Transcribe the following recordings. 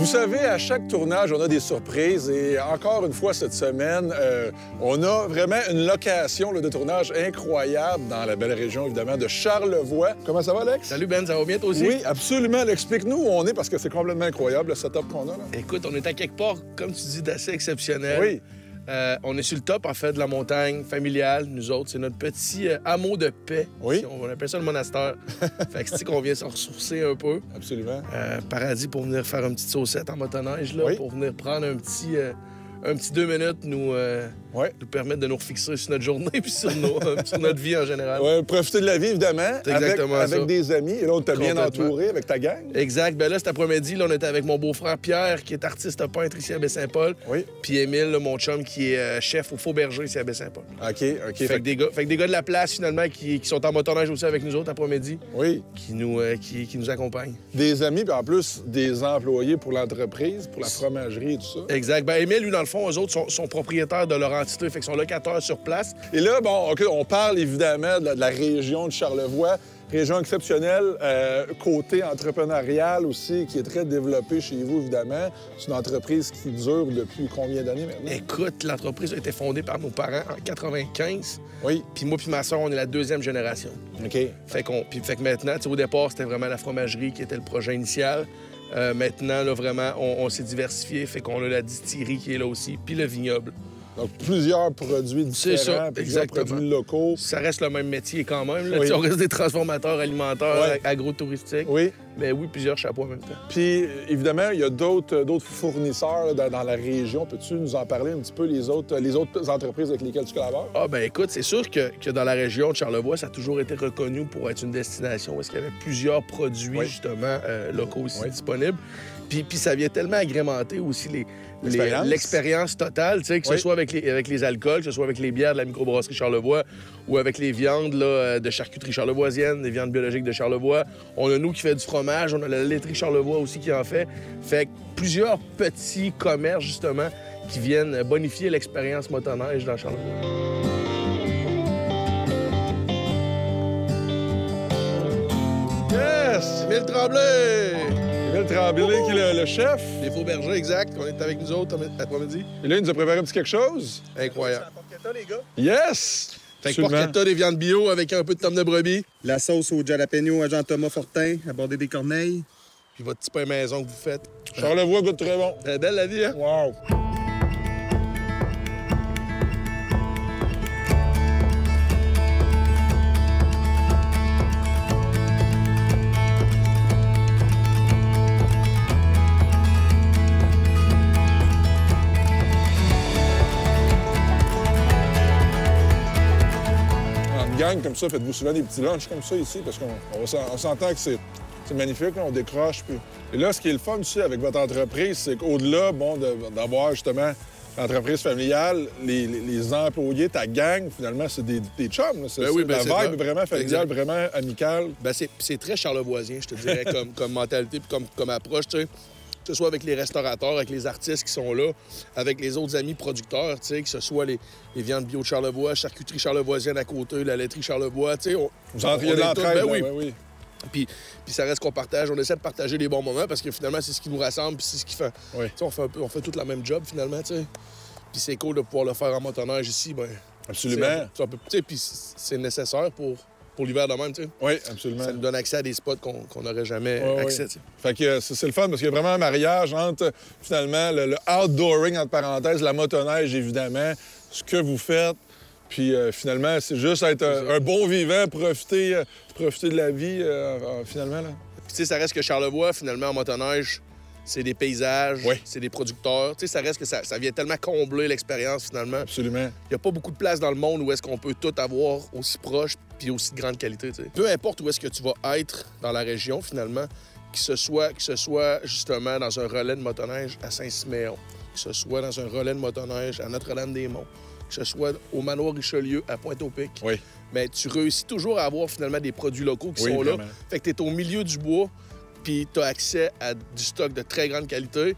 Vous savez, à chaque tournage, on a des surprises et encore une fois cette semaine, on a vraiment une location de tournage incroyable dans la belle région, évidemment, de Charlevoix. Comment ça va, Alex? Salut Ben, ça va bien toi aussi? Oui, absolument. Explique-nous où on est parce que c'est complètement incroyable le setup qu'on a là. Écoute, on est à quelque part, comme tu dis, d'assez exceptionnel. Oui. On est sur le top, en fait, de la montagne familiale, nous autres. C'est notre petit hameau de paix. Oui. On appelle ça le monastère. Fait que c'est qu'on vient se ressourcer un peu. Absolument. Paradis pour venir faire une petite saucette en motoneige, là, Oui. pour venir prendre un petit 2 minutes, nous permettre de nous refixer sur notre journée puis sur notre vie en général. Ouais, profiter de la vie, évidemment, C'est exactement avec ça. des amis. Et là, on t'a bien Complètement. entouré avec ta gang. Exact. Ben là, cet après-midi, là, on était avec mon beau-frère Pierre, qui est artiste peintre ici à Baie-Saint-Paul. Oui. Puis Émile, là, mon chum, qui est chef au Faux Berger ici à Baie-Saint-Paul. OK. Fait que des gars de la place, finalement, qui sont en motoneige aussi avec nous autres après-midi, Oui. qui nous accompagnent. Des amis, puis en plus, des employés pour l'entreprise, pour la fromagerie et tout ça. Exact. Ben Émile, lui, dans le fond, eux autres sont propriétaires de leur entité, fait qu'ils sont locataires sur place. Et là, bon, OK, on parle évidemment de la région de Charlevoix, région exceptionnelle, côté entrepreneurial aussi, qui est très développée chez vous, évidemment. C'est une entreprise qui dure depuis combien d'années maintenant? Écoute, l'entreprise a été fondée par nos parents en 95. Oui. Puis moi puis ma soeur, on est la 2e génération. OK. Fait que maintenant, tu sais, au départ, c'était vraiment la fromagerie qui était le projet initial. Maintenant, là, vraiment, on s'est diversifié. Fait qu'on a la distillerie qui est là aussi, puis le vignoble. Donc, plusieurs produits différents, C'est ça, plusieurs exactement. produits locaux. Ça reste le même métier quand même. Là. Oui. Tu sais, on reste des transformateurs alimentaires, Ouais. agrotouristiques. Oui. Mais oui, plusieurs chapeaux en même temps. Puis, évidemment, il y a d'autres fournisseurs là, dans la région. Peux-tu nous en parler un petit peu, les autres entreprises avec lesquelles tu collabores? Ah, ben écoute, c'est sûr que dans la région de Charlevoix, ça a toujours été reconnu pour être une destination où est-ce qu'il y avait plusieurs produits, Oui. justement, locaux aussi Oui. disponibles. Puis ça vient tellement agrémenter aussi L'expérience. l'expérience totale, tu sais, que ce Oui. soit avec les alcools, que ce soit avec les bières de la microbrasserie Charlevoix ou avec les viandes là, de charcuterie charlevoisienne, les viandes biologiques de Charlevoix. On a nous qui fait du fromage, on a la laiterie Charlevoix aussi qui en fait. Fait que plusieurs petits commerces, justement, qui viennent bonifier l'expérience motoneige dans Charlevoix. Yes! Émile Tremblay! Émile Tremblay, qui est le chef. Les Faux Bergers, exact. On est avec nous autres après-midi. Et là, il nous a préparé un petit quelque chose. Incroyable. Yes! Fait que Absolument. porchetta, des viandes bio avec un peu de tome de brebis. La sauce au jalapeno à Jean-Thomas Fortin, abordée des corneilles. Puis votre petit pain maison que vous faites. Charlevoix goûte très bon. Elle est belle la vie, hein? Wow! En gang comme ça, faites-vous souvent des petits lunchs comme ça ici, parce qu'on s'entend que c'est magnifique, là, on décroche. Puis... Et là, ce qui est le fun aussi avec votre entreprise, c'est qu'au-delà d'avoir justement l'entreprise familiale, les employés, ta gang, finalement, c'est des chums. Là. Ben oui, ben la c'est vibe ça. est vraiment familiale, Exact. vraiment amicale. Ben c'est très charlevoisien, je te dirais, comme mentalité puis comme approche, tu sais. Que ce soit avec les restaurateurs, avec les artistes qui sont là, avec les autres amis producteurs, tu sais, que ce soit les viandes bio de Charlevoix, charcuterie charlevoisienne à côté, la laiterie Charlevoix, tu sais. Vous entriez de est l'entraide, tous- ben là, oui. oui. Puis ça reste qu'on partage. On essaie de partager les bons moments parce que finalement, c'est ce qui nous rassemble puis c'est ce qui fait... Oui. Tu sais, on fait toute la même job, finalement, tu sais. Puis c'est cool de pouvoir le faire en motoneige ici, ben... Absolument. Tu sais, puis c'est nécessaire pour l'hiver de même, tu sais. Oui, absolument. Ça nous donne accès à des spots qu'on n'aurait jamais Ouais, accès, ouais. tu sais. Fait que c'est le fun parce qu'il y a vraiment un mariage entre, finalement, le outdooring, entre parenthèses, la motoneige, évidemment, ce que vous faites. Puis finalement, c'est juste être un bon vivant, profiter de la vie, finalement. Là. Puis tu sais, ça reste que Charlevoix, finalement, en motoneige, c'est des paysages, Oui. c'est des producteurs. Tu sais, ça reste que ça vient tellement combler l'expérience, finalement. Absolument. Il n'y a pas beaucoup de place dans le monde où est-ce qu'on peut tout avoir aussi proche puis aussi de grande qualité, tu sais. Peu importe où est-ce que tu vas être dans la région, finalement, que ce soit justement dans un relais de motoneige à Saint-Siméon, que ce soit dans un relais de motoneige à Notre-Dame-des-Monts, que ce soit au Manoir Richelieu à Pointe-au-Pic, Oui. mais tu réussis toujours à avoir finalement des produits locaux qui Oui, sont vraiment. là. Fait que tu es au milieu du bois, puis tu as accès à du stock de très grande qualité,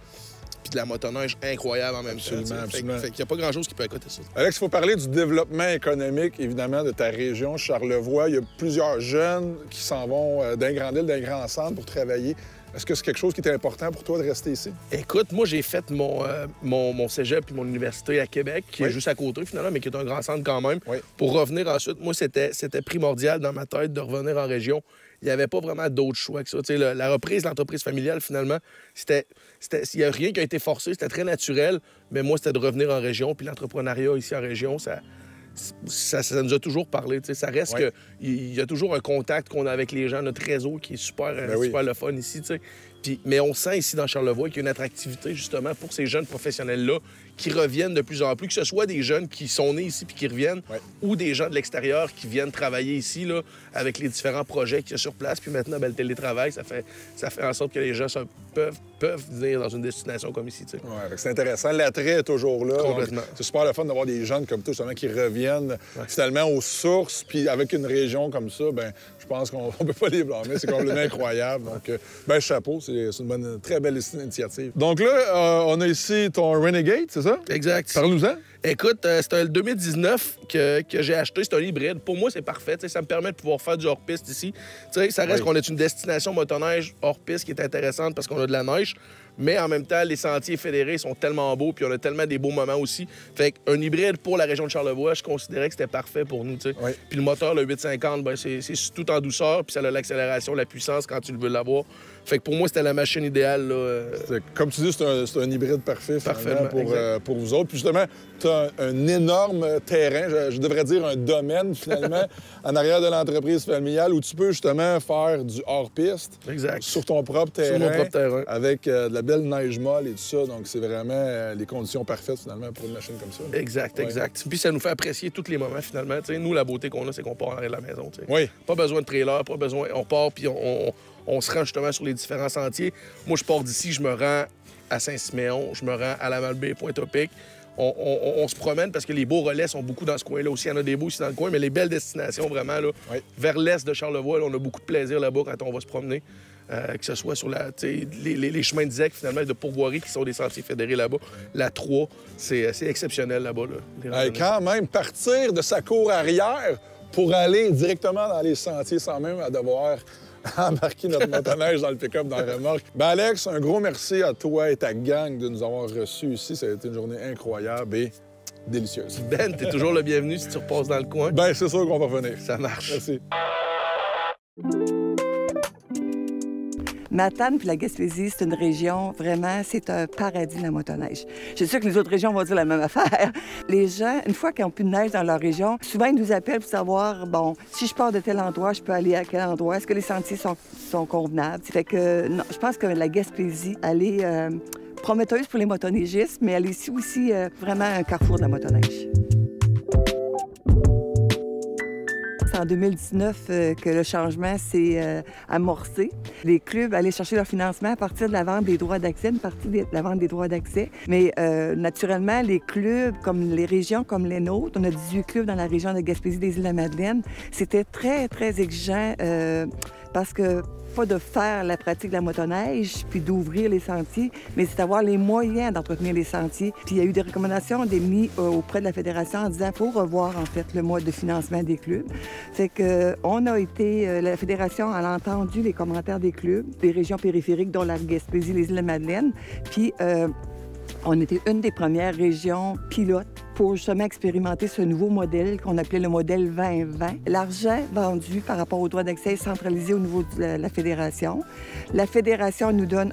puis de la motoneige incroyable en même Absolument, temps. absolument. Fait qu'il n'y a pas grand-chose qui peut accoter ça. Alex, il faut parler du développement économique, évidemment, de ta région, Charlevoix. Il y a plusieurs jeunes qui s'en vont d'un grand île, d'un grand centre pour travailler Est-ce que c'est quelque chose qui était important pour toi de rester ici? Écoute, moi, j'ai fait mon cégep puis mon université à Québec, qui est juste à côté, finalement, mais qui est un grand centre quand même. Oui. Pour revenir ensuite, moi, c'était primordial dans ma tête de revenir en région. Il n'y avait pas vraiment d'autre choix que ça. Tu sais, la reprise de l'entreprise familiale, finalement, il n'y a rien qui a été forcé, c'était très naturel. Mais moi, c'était de revenir en région. Puis l'entrepreneuriat ici en région, ça nous a toujours parlé. Tu sais, ça reste qu'il y a toujours un contact qu'on a avec les gens, notre réseau qui est super le fun ici. Tu sais. Mais on sent ici dans Charlevoix qu'il y a une attractivité justement pour ces jeunes professionnels-là qui reviennent de plus en plus, que ce soit des jeunes qui sont nés ici puis qui reviennent, ou des gens de l'extérieur qui viennent travailler ici là, avec les différents projets qu'il y a sur place. Puis maintenant, le télétravail, ça fait en sorte que les gens peuvent venir dans une destination comme ici. Tu sais. Ouais, c'est intéressant. L'attrait est toujours là. Complètement. C'est super le fun d'avoir des jeunes comme toi, justement, qui reviennent finalement aux sources. Puis avec une région comme ça, je pense qu'on ne peut pas les blâmer. C'est complètement incroyable. Donc, chapeau. C'est une très belle initiative. Donc là, on a ici ton Renegade, c'est ça? Exact. Parle-nous-en. Écoute, c'est un 2019 que j'ai acheté. C'est un hybride. Pour moi, c'est parfait. T'sais, ça me permet de pouvoir faire du hors-piste ici. T'sais, ça reste qu'on est une destination motoneige hors-piste qui est intéressante parce qu'on a de la neige. Mais en même temps, les sentiers fédérés sont tellement beaux, puis on a tellement des beaux moments aussi. Fait qu'un hybride pour la région de Charlevoix, je considérais que c'était parfait pour nous. T'sais. Puis le moteur, le 850, c'est tout en douceur, puis ça a l'accélération, la puissance quand tu le veux l'avoir. Fait que pour moi, c'était la machine idéale. Là, Comme tu dis, c'est un hybride parfait pour vous autres. Puis justement, tu as un énorme terrain, je devrais dire un domaine finalement, en arrière de l'entreprise familiale où tu peux justement faire du hors-piste sur ton propre terrain. Sur mon propre terrain. Avec de la belle neige molle et tout ça. Donc c'est vraiment les conditions parfaites finalement pour une machine comme ça. Exact. Puis ça nous fait apprécier tous les moments finalement. T'sais, nous, la beauté qu'on a, c'est qu'on part en arrière de la maison. T'sais. Oui. Pas besoin de trailer, pas besoin. On part puis on se rend justement sur les différents sentiers. Moi, je pars d'ici, je me rends à Saint-Siméon, je me rends à la Malbaie, Pointe-au-Pic. On se promène parce que les beaux relais sont beaucoup dans ce coin-là aussi. Il y en a des beaux ici dans le coin, mais les belles destinations, vraiment, là, vers l'est de Charlevoix, là, on a beaucoup de plaisir là-bas quand on va se promener. Que ce soit sur les chemins de ZEC, finalement, de pourvoirie qui sont des sentiers fédérés là-bas. La 3, c'est exceptionnel là-bas. Là, quand même, partir de sa cour arrière pour aller directement dans les sentiers sans même devoir embarquer notre motoneige dans le pick-up, dans la remorque. Alex, un gros merci à toi et ta gang de nous avoir reçus ici. Ça a été une journée incroyable et délicieuse. Ben, t'es toujours le bienvenu si tu repasses dans le coin. C'est sûr qu'on va revenir. Ça marche. Merci. Matane puis la Gaspésie, c'est une région, vraiment, c'est un paradis, la motoneige. Je suis sûre que les autres régions vont dire la même affaire. Les gens, une fois qu'ils n'ont plus de neige dans leur région, souvent, ils nous appellent pour savoir, si je pars de tel endroit, je peux aller à quel endroit? Est-ce que les sentiers sont convenables? Fait que, non, je pense que la Gaspésie, elle est prometteuse pour les motoneigistes, mais elle est ici aussi vraiment un carrefour de la motoneige. C'est en 2019 que le changement s'est amorcé. Les clubs allaient chercher leur financement à partir de la vente des droits d'accès, une partie de la vente des droits d'accès. Mais naturellement, les clubs, comme les régions comme les nôtres, on a 18 clubs dans la région de Gaspésie des Îles-de-la-Madeleine, c'était très, très exigeant parce que pas de faire la pratique de la motoneige puis d'ouvrir les sentiers, mais c'est d'avoir les moyens d'entretenir les sentiers. Puis il y a eu des recommandations mis auprès de la Fédération en disant qu'il faut revoir, en fait, le mode de financement des clubs. Fait que on a été, la Fédération a entendu les commentaires des clubs, des régions périphériques, dont la Gaspésie, les Îles-de-la-Madeleine, puis on était une des premières régions pilotes pour justement expérimenter ce nouveau modèle qu'on appelait le modèle 2020. L'argent vendu par rapport aux droits d'accès est centralisé au niveau de la Fédération. La Fédération nous donne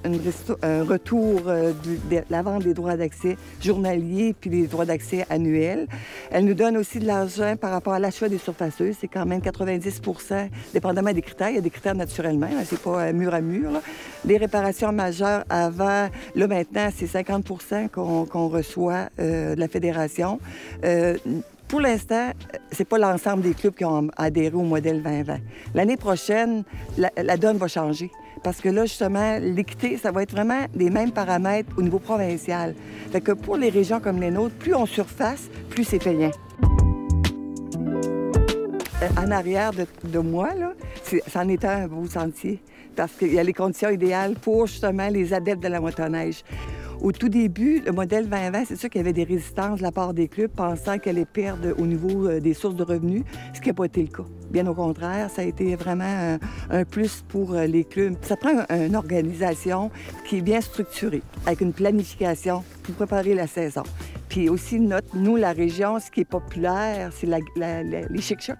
un retour de la vente des droits d'accès journaliers puis des droits d'accès annuels. Elle nous donne aussi de l'argent par rapport à l'achat des surfaceuses. C'est quand même 90 %, dépendamment des critères. Il y a des critères naturellement, c'est pas mur à mur. Là. Les réparations majeures avant, là maintenant, c'est 50 % qu'on reçoit de la Fédération. Pour l'instant, c'est pas l'ensemble des clubs qui ont adhéré au modèle 2020. L'année prochaine, la donne va changer. Parce que là, justement, l'équité, ça va être vraiment les mêmes paramètres au niveau provincial. Fait que pour les régions comme les nôtres, plus on surface, plus c'est payant. En arrière de moi, là, c'en est un beau sentier. Parce qu'il y a les conditions idéales pour, justement, les adeptes de la motoneige. Au tout début, le modèle 2020, c'est sûr qu'il y avait des résistances de la part des clubs pensant qu'elle allait perdre au niveau des sources de revenus, ce qui n'a pas été le cas. Bien au contraire, ça a été vraiment un plus pour les clubs. Ça prend une organisation qui est bien structurée, avec une planification pour préparer la saison. Puis aussi, nous, la région, ce qui est populaire, c'est les chic-chocs.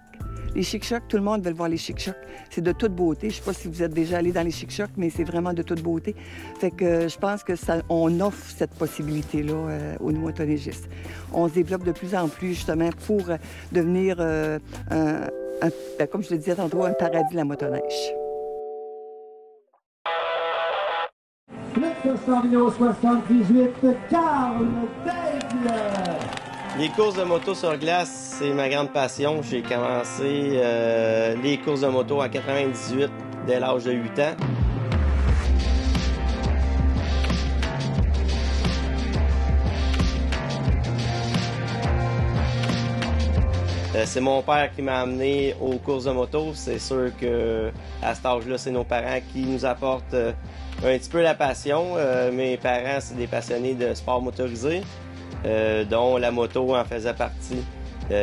Les chic-chocs, tout le monde veut voir les chic-chocs. C'est de toute beauté. Je ne sais pas si vous êtes déjà allé dans les chic-chocs, mais c'est vraiment de toute beauté. Fait que je pense que on offre cette possibilité-là aux motoneigistes. On se développe de plus en plus, justement, pour devenir, comme je le disais tantôt, un paradis de la motoneige. Le 78, Carl Daigle. Les courses de moto sur glace, c'est ma grande passion. J'ai commencé les courses de moto en 98, dès l'âge de 8 ans. C'est mon père qui m'a amené aux courses de moto. C'est sûr que à cet âge-là, c'est nos parents qui nous apportent un petit peu la passion. Mes parents, c'est des passionnés de sport motorisé. Dont la moto en faisait partie.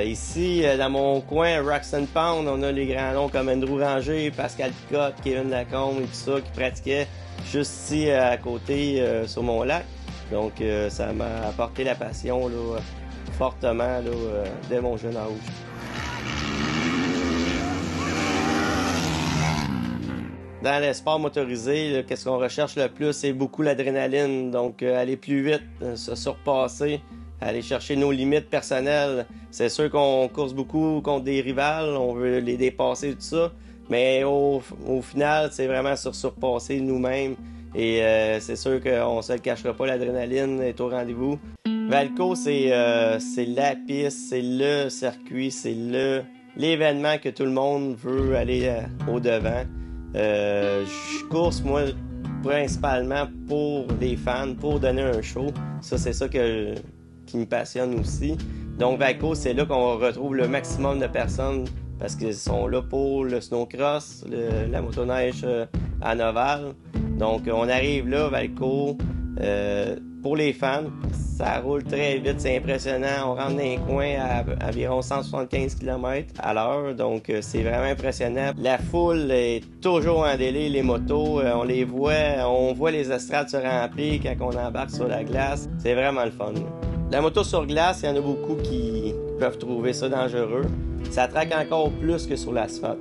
Ici, dans mon coin, Roxton Pound, on a les grands noms comme Andrew Ranger, Pascal Picotte, Kevin Lacombe et tout ça qui pratiquaient juste ici à côté sur mon lac. Donc, ça m'a apporté la passion là, fortement là, dès mon jeune âge. Dans les sports motorisés, qu'est-ce qu'on recherche le plus? C'est beaucoup l'adrénaline. Donc, aller plus vite, se surpasser, aller chercher nos limites personnelles. C'est sûr qu'on course beaucoup contre des rivales, on veut les dépasser, tout ça. Mais au final, c'est vraiment se surpasser nous-mêmes. Et c'est sûr qu'on ne se le cachera pas, l'adrénaline est au rendez-vous. Valco, c'est la piste, c'est le circuit, c'est l'événement que tout le monde veut aller au-devant. Je course, moi, principalement pour les fans, pour donner un show. Ça, c'est ça qui me passionne aussi. Donc, Valco, c'est là qu'on retrouve le maximum de personnes parce qu'ils sont là pour le snowcross, la motoneige à Noval. Donc, on arrive là, Valco, pour les fans. Ça roule très vite, c'est impressionnant. On rentre dans les coins à environ 175 km à l'heure, donc c'est vraiment impressionnant. La foule est toujours en délai, les motos, on les voit, on voit les estrades se remplir quand on embarque sur la glace. C'est vraiment le fun. La moto sur glace, il y en a beaucoup qui peuvent trouver ça dangereux. Ça traque encore plus que sur l'asphalte.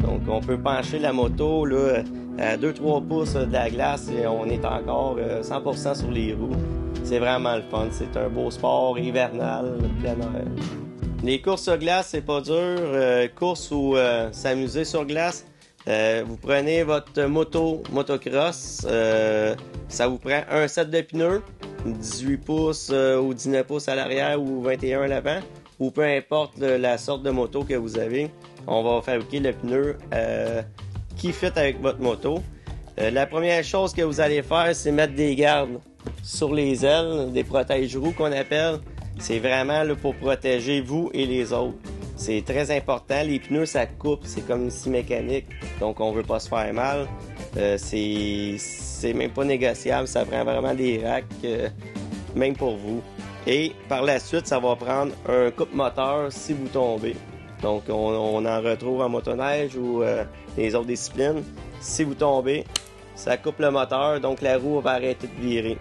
Donc on peut pencher la moto là, à 2-3 pouces de la glace et on est encore 100% sur les roues. C'est vraiment le fun. C'est un beau sport hivernal, plein air. Les courses sur glace, c'est pas dur. Courses ou s'amuser sur glace, vous prenez votre motocross. Ça vous prend un set de pneus, 18 pouces ou 19 pouces à l'arrière ou 21 à l'avant, ou peu importe la sorte de moto que vous avez. On va fabriquer le pneu qui fit avec votre moto. La première chose que vous allez faire, c'est mettre des gardes sur les ailes, des protège-roues qu'on appelle. C'est vraiment là, pour protéger vous et les autres. C'est très important. Les pneus, ça coupe, c'est comme une scie mécanique, donc on veut pas se faire mal. C'est même pas négociable, ça prend vraiment des racks, même pour vous. Et par la suite, ça va prendre un coupe-moteur si vous tombez. Donc on en retrouve en motoneige ou les autres disciplines. Si vous tombez, ça coupe le moteur, donc la roue va arrêter de virer.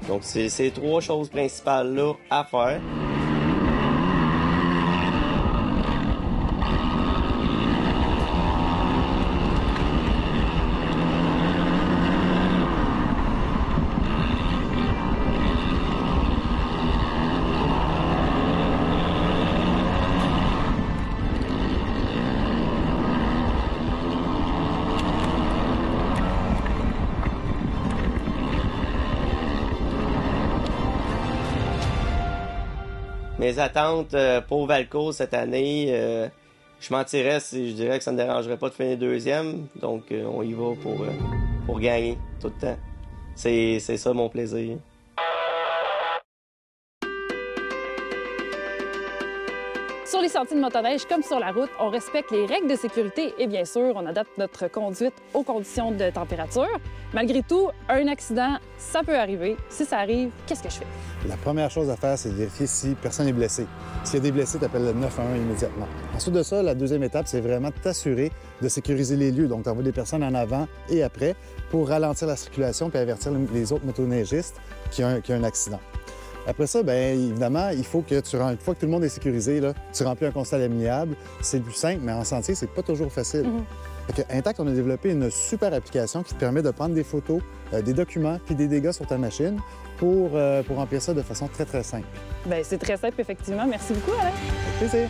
Donc c'est ces trois choses principales-là à faire. Mes attentes pour Valco cette année, je mentirais si je dirais que ça ne me dérangerait pas de finir deuxième. Donc on y va pour gagner tout le temps. C'est ça mon plaisir. Sur les sentiers de motoneige comme sur la route, on respecte les règles de sécurité et bien sûr, on adapte notre conduite aux conditions de température. Malgré tout, un accident, ça peut arriver. Si ça arrive, qu'est-ce que je fais? La première chose à faire, c'est de vérifier si personne n'est blessé. S'il y a des blessés, tu appelles le 911 immédiatement. Ensuite de ça, la deuxième étape, c'est vraiment de t'assurer de sécuriser les lieux. Donc, tu envoies des personnes en avant et après pour ralentir la circulation puis avertir les autres motoneigistes qu'il y a un accident. Après ça, bien évidemment, il faut que une fois que tout le monde est sécurisé, là, tu remplis un constat amiable. C'est plus simple, mais en sentier, c'est pas toujours facile. Fait que Intact, on a développé une super application qui te permet de prendre des photos, des documents puis des dégâts sur ta machine pour remplir ça de façon très, très simple. Bien, c'est très simple, effectivement. Merci beaucoup, Alain. Avec plaisir.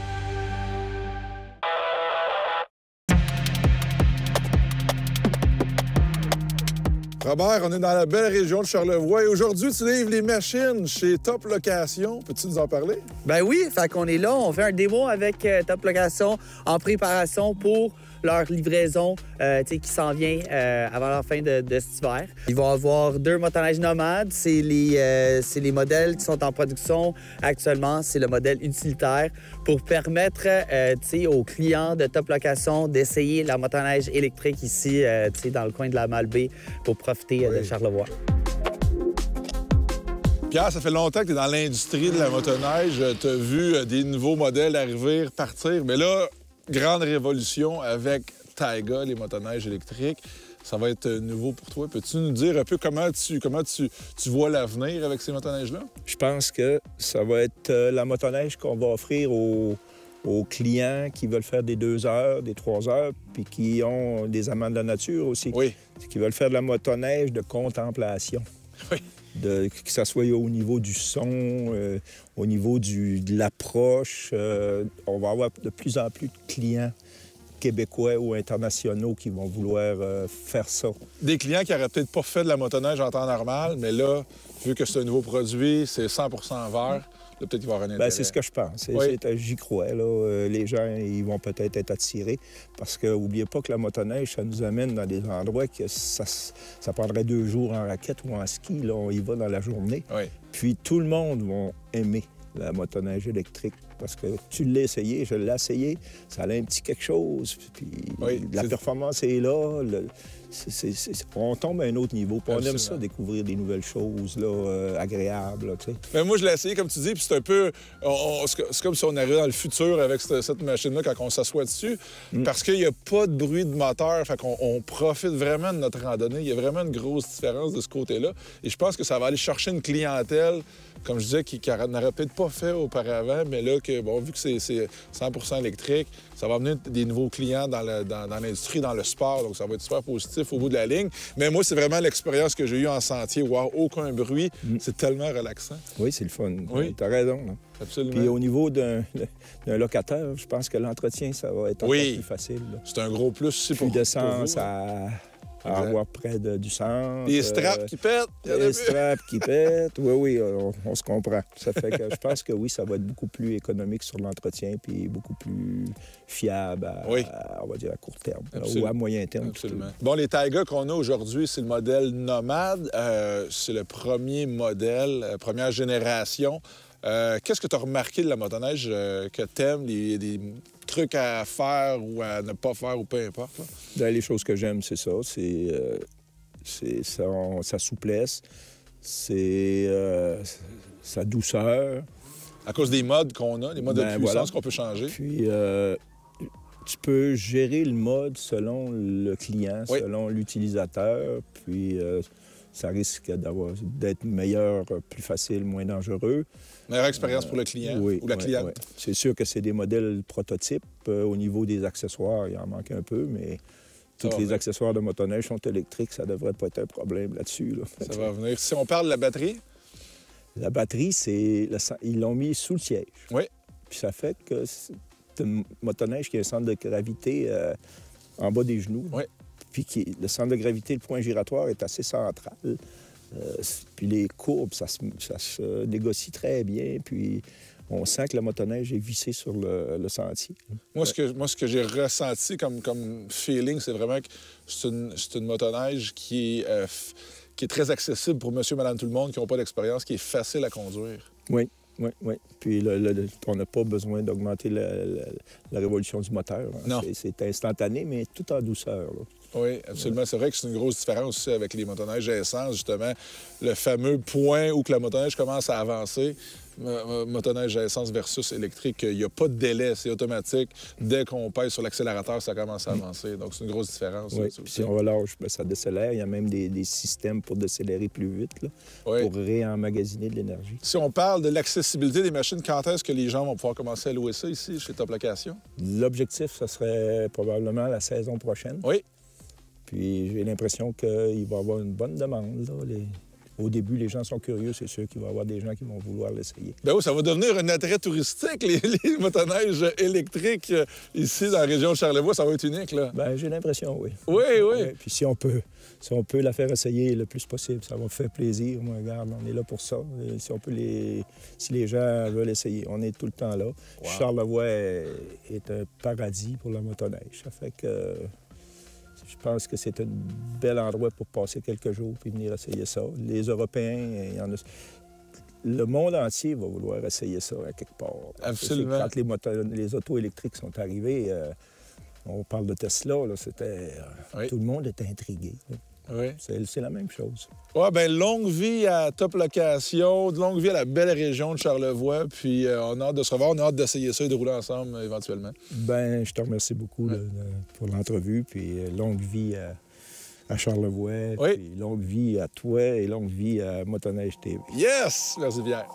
Robert, on est dans la belle région de Charlevoix et aujourd'hui, tu livres les machines chez Top Location. Peux-tu nous en parler? Ben oui, fait qu'on est là, on fait un démo avec Top Location en préparation pour leur livraison qui s'en vient avant la fin de cet hiver. Ils vont avoir 2 motoneiges nomades. C'est les modèles qui sont en production actuellement. C'est le modèle utilitaire pour permettre aux clients de Top Location d'essayer la motoneige électrique ici dans le coin de la Malbaie pour profiter de Charlevoix. Pierre, ça fait longtemps que tu es dans l'industrie de la motoneige. Tu as vu des nouveaux modèles arriver, partir. Mais là, grande révolution avec Taiga, les motoneiges électriques. Ça va être nouveau pour toi. Peux-tu nous dire un peu comment tu vois l'avenir avec ces motoneiges-là? Je pense que ça va être la motoneige qu'on va offrir aux clients qui veulent faire des 2 heures, des 3 heures, puis qui ont des amants de la nature aussi. Oui. Qui veulent faire de la motoneige de contemplation. Oui. Que ça soit au niveau du son, au niveau de l'approche. On va avoir de plus en plus de clients québécois ou internationaux qui vont vouloir faire ça. Des clients qui n'auraient peut-être pas fait de la motoneige en temps normal, mais là, vu que c'est un nouveau produit, c'est 100 vert, là, peut-être qu'il va y avoir un intérêt. C'est ce que je pense. Oui. J'y crois. Là. Les gens, ils vont peut-être être attirés parce que n'oubliez pas que la motoneige, ça nous amène dans des endroits que ça prendrait 2 jours en raquette ou en ski. Là, on y va dans la journée. Oui. Puis tout le monde va aimer la motoneige électrique parce que tu l'as essayé, je l'ai essayé, ça a un petit quelque chose, puis la performance est là. On tombe à un autre niveau. Puis on aime ça, découvrir des nouvelles choses là, agréables. Là, mais moi, je l'ai essayé, comme tu dis, puis c'est un peu... c'est comme si on arrivait dans le futur avec cette machine-là quand on s'assoit dessus, parce qu'il n'y a pas de bruit de moteur, fait qu'on profite vraiment de notre randonnée. Il y a vraiment une grosse différence de ce côté-là. Et je pense que ça va aller chercher une clientèle, comme je disais, qui n'aurait peut-être pas fait auparavant, mais là, vu que c'est 100 électrique, ça va amener des nouveaux clients dans l'industrie, dans le sport, donc ça va être super positif au bout de la ligne. Mais moi, c'est vraiment l'expérience que j'ai eue en sentier, voir aucun bruit. C'est tellement relaxant. Oui, c'est le fun. Oui. Tu as raison. Là. Absolument. Puis au niveau d'un locataire, je pense que l'entretien, ça va être encore plus facile. C'est un gros plus aussi pour plus d'essence pour à avoir près du centre. Des straps qui pètent. Des straps qui pètent. Oui, on se comprend. Ça fait que je pense que oui, ça va être beaucoup plus économique sur l'entretien puis beaucoup plus fiable on va dire à court terme ou à moyen terme. Absolument. Bon, les Taiga qu'on a aujourd'hui, c'est le modèle nomade. C'est le premier modèle, première génération. Qu'est-ce que tu as remarqué de la motoneige que tu aimes, des trucs à faire ou à ne pas faire ou peu importe? Là? Les choses que j'aime, c'est ça. C'est sa souplesse, c'est sa douceur. À cause des modes qu'on a, les modes de puissance qu'on peut changer. Puis, tu peux gérer le mode selon le client, selon l'utilisateur. Puis, ça risque d'être meilleur, plus facile, moins dangereux. Meilleure expérience pour le client ou la cliente. Oui. C'est sûr que c'est des modèles prototypes. Au niveau des accessoires, il en manque un peu, mais tous les accessoires de motoneige sont électriques. Ça devrait pas être un problème là-dessus. Là. Ça va venir. Si on parle de la batterie? La batterie, ils l'ont mis sous le siège. Oui. Puis ça fait que c'est une motoneige qui a un centre de gravité en bas des genoux. Oui. Puis le centre de gravité, le point giratoire est assez central. Puis les courbes, ça se négocie très bien. Puis on sent que la motoneige est vissée sur le sentier. Moi, ce que j'ai ressenti comme feeling, c'est vraiment que c'est une motoneige qui est très accessible pour monsieur, madame, tout le monde qui n'ont pas d'expérience, qui est facile à conduire. Oui. oui, oui. Puis on n'a pas besoin d'augmenter la révolution du moteur. Hein. Non. C'est instantané, mais tout en douceur. Là. Oui, absolument. C'est vrai que c'est une grosse différence aussi avec les motoneiges à essence, justement. Le fameux point où que la motoneige commence à avancer, motoneige à essence versus électrique, il n'y a pas de délai, c'est automatique. Dès qu'on pèse sur l'accélérateur, ça commence à avancer. Donc, c'est une grosse différence. Oui, puis si on relâche, bien, ça décélère. Il y a même des systèmes pour décélérer plus vite, là, pour réemmagasiner de l'énergie. Si on parle de l'accessibilité des machines, quand est-ce que les gens vont pouvoir commencer à louer ça ici, chez Top Location? L'objectif, ce serait probablement la saison prochaine. Oui. Puis j'ai l'impression qu'il va y avoir une bonne demande. Là. Au début, les gens sont curieux, c'est sûr qu'il va y avoir des gens qui vont vouloir l'essayer. Bien oui, ça va devenir un attrait touristique, les motoneiges électriques ici dans la région de Charlevoix. Ça va être unique, là. Bien, j'ai l'impression, oui. Oui, oui. Puis si on peut la faire essayer le plus possible, ça va me faire plaisir. Moi, regarde, on est là pour ça. Et si les gens veulent essayer, on est tout le temps là. Wow. Charlevoix est un paradis pour la motoneige. Ça fait que... Je pense que c'est un bel endroit pour passer quelques jours puis venir essayer ça. Les Européens, il y en a... Le monde entier va vouloir essayer ça à quelque part. Absolument. Quand les autos électriques sont arrivées, on parle de Tesla, là, c'était... Tout le monde était intrigué. Oui. C'est la même chose. Oui, bien, longue vie à Top Location, longue vie à la belle région de Charlevoix, puis on a hâte de se revoir, on a hâte d'essayer ça et de rouler ensemble éventuellement. Bien, je te remercie beaucoup pour l'entrevue, puis longue vie à Charlevoix, puis longue vie à toi et longue vie à Motoneige TV. Yes! Merci, Pierre.